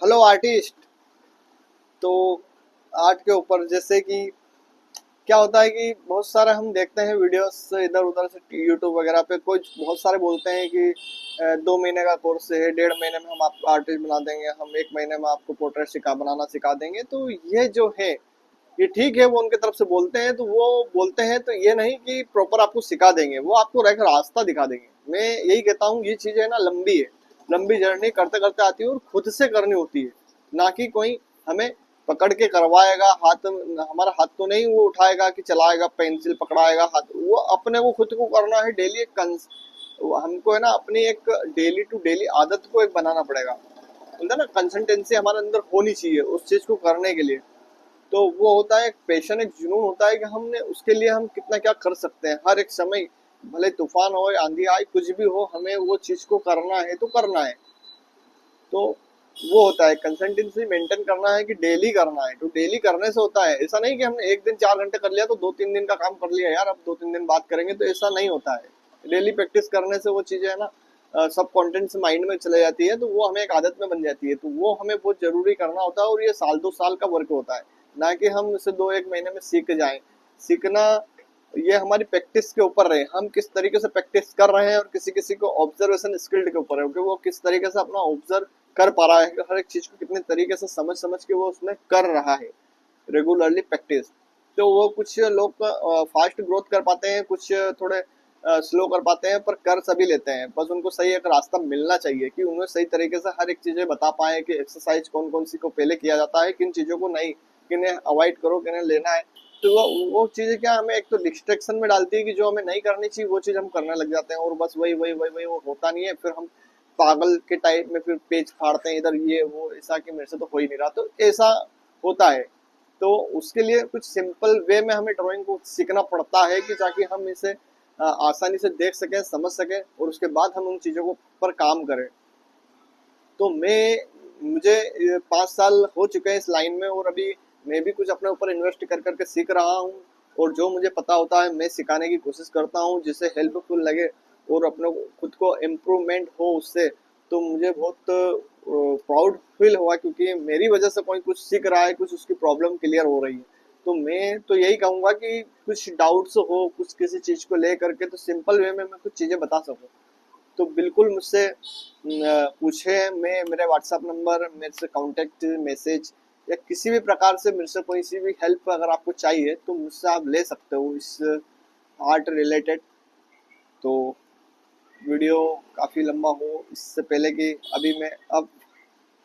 Hello artist. तो art के ऊपर जैसे कि क्या होता है कि बहुत सारे हम देखते हैं वीडियोस इधर उधर से यूट्यूब वगैरह पे, कोई बहुत सारे बोलते हैं कि 2 महीने का कोर्स है, 1.5 महीने में हम आपको आर्टिस्ट बना देंगे, हम 1 महीने में आपको पोर्ट्रेट बनाना सिखा देंगे। तो ये जो है ये ठीक है, वो उनके तरफ से बोलते हैं, तो वो बोलते हैं तो ये नहीं कि प्रॉपर आपको सिखा देंगे, वो आपको एक रास्ता दिखा देंगे। मैं यही कहता हूँ ये चीज़ है ना, लंबी है, लंबी जर्नी करते करते आती है और खुद से करनी होती है, ना कि कोई हमें पकड़ के करवाएगा। हाथ हमारा हाथ तो नहीं वो उठाएगा कि चलाएगा, पेंसिल पकड़ाएगा हाथ, वो अपने को खुद को करना है। डेली एक हमको है ना अपनी एक डेली टू डेली आदत को एक बनाना पड़ेगा, बोलते हैं ना कंसिस्टेंसी हमारे अंदर होनी चाहिए उस चीज को करने के लिए। तो वो होता है एक पैशन, एक जुनून होता है कि हमने उसके लिए हम कितना क्या कर सकते हैं। हर एक समय भले तूफान हो, आंधी आए, कुछ भी हो, हमें वो चीज को करना है तो करना है। तो वो होता है कंसिस्टेंसी मेंटेन करना है कि डेली करना है। तो डेली करने से होता है, ऐसा नहीं कि हमने एक दिन 4 घंटे कर लिया तो 2-3 दिन का काम कर लिया यार, अब 2-3 दिन बात करेंगे, तो ऐसा नहीं होता है। डेली प्रैक्टिस करने से वो चीजें है ना सब कंटेंट्स माइंड में चले जाती है, तो वो हमें एक आदत में बन जाती है। तो वो हमें बहुत जरूरी करना होता है, और ये साल 2 साल का वर्क होता है, ना कि हम इसे 2-1 महीने में सीख जाएं। सीखना ये हमारी प्रैक्टिस के ऊपर रहे, हम किस तरीके से प्रैक्टिस कर रहे हैं, और किसी किसी को ऑब्जर्वेशन स्किल्ड के ऊपर है कि वो किस तरीके से अपना ऑब्जर्व कर पा रहा है, हर एक चीज को कितने तरीके से समझ समझ के वो उसमें कर रहा है रेगुलरली प्रैक्टिस। तो वो कुछ लोग फास्ट ग्रोथ कर पाते हैं, कुछ थोड़े स्लो कर पाते हैं, पर कर सभी लेते हैं। बस उनको सही एक रास्ता मिलना चाहिए कि उन्हें सही तरीके से हर एक चीजें बता पाए कि एक्सरसाइज कौन कौन सी को पहले किया जाता है, किन चीजों को नहीं, किन्हें अवॉइड करो, किन्हें लेना है। तो वो चीजें क्या हमें एक तो डिस्ट्रैक्शन में डालती है कि जो हमें नहीं करनी चाहिए वो चीज हम करने लग जाते हैं, और बस वही वही वही वही वो होता नहीं है। फिर हम पागल के टाइप में फिर पेज फाड़ते हैं इधर ये वो, ऐसा कि मेरे से तो हो ही नहीं रहा, तो ऐसा होता है। तो उसके लिए कुछ सिंपल वे में हमें ड्राइंग को सीखना पड़ता है कि ताकि हम इसे आसानी से देख सकें, समझ सकें, और उसके बाद हम उन चीज़ों को पर काम करें। तो मुझे 5 साल हो चुके हैं इस लाइन में, और अभी मैं भी कुछ अपने ऊपर इन्वेस्ट कर करके सीख रहा हूँ। और जो मुझे पता होता है मैं सिखाने की कोशिश करता हूँ, जिससे हेल्पफुल लगे और अपने खुद को इम्प्रूवमेंट हो उससे। तो मुझे बहुत प्राउड फील हुआ, क्योंकि मेरी वजह से कोई कुछ सीख रहा है, कुछ उसकी प्रॉब्लम क्लियर हो रही है। तो मैं तो यही कहूँगा कि कुछ डाउट्स हो कुछ किसी चीज़ को ले करके, तो सिंपल वे में मैं कुछ चीज़ें बता सकूँ, तो बिल्कुल मुझसे पूछे। मैं मेरे व्हाट्सएप नंबर, मेरे से कांटेक्ट मैसेज, या किसी भी प्रकार से मेरे से कोई सी भी हेल्प अगर आपको चाहिए तो मुझसे आप ले सकते हो इस आर्ट रिलेटेड। तो वीडियो काफ़ी लंबा हो इससे पहले कि अभी मैं अब